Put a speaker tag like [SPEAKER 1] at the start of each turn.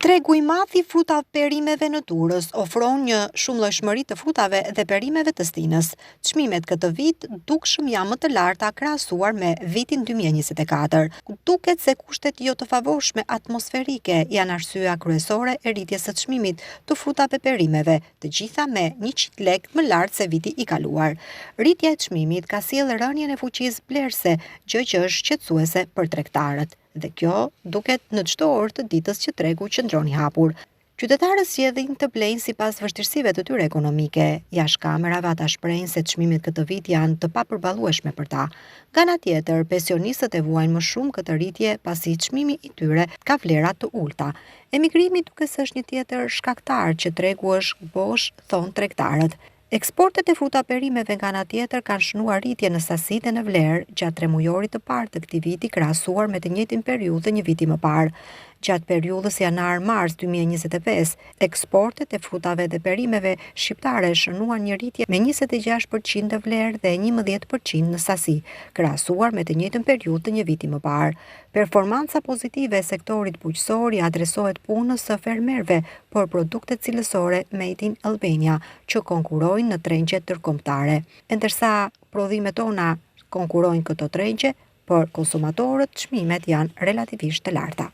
[SPEAKER 1] Tregu i madh i frutave perimeve në Durrës ofron një shumëllojshmëri të frutave dhe perimeve të stinës. Çmimet këtë vit dukshëm janë më të larta krahasuar me vitin 2024. Duket se kushtet jo të favorshme atmosferike janë arsyeja kryesore e rritjes së çmimit të frutave perimeve, të gjitha me 100 lekë më lart se viti i kaluar. Rritja e çmimit ka sjellë rënien e fuqisë blerëse, gjë që është shqetësuese për tregtarët. Dhe kjo duket në çdo orë të ditës që tregu qëndron i hapur. Qytetarët zgjedhin të blejnë sipas vështirësive të tyre ekonomike. Jashtë kamerave ata shprehin se çmimet këtë vit janë të papërballueshme për ta. Nga ana tjetër, pensionistët e vuajnë më shumë këtë rritje pasi çmimi i tyre ka vlera të ulta. Emigrimi duket se është një tjetër shkaktar që tregu është bosh, thon tregtarët. Eksportet e fruta perimeve nga ana tjetër kanë shënuar rritje në sasi dhe në vlerë gjatë tremujorit të parë të këtij viti krahasuar me të njëjtin periudhë një viti më parë. Gjatë periudhës janar-mars 2025, eksportet e frutave dhe perimeve shqiptare shënuan një rritje me 26% në vlerë dhe 11% në sasi, krahasuar me të njëjtën periudhë të një viti më parë. Performanca pozitive e sektorit bujqësor i adresohet punës së fermerëve për produkte cilësore Made in Albania, që konkurrojnë në trengjet ndërkombëtare. Ndërsa prodhimet tona konkurrojnë këto trengje, për konsumatorët çmimet janë relativisht të larta.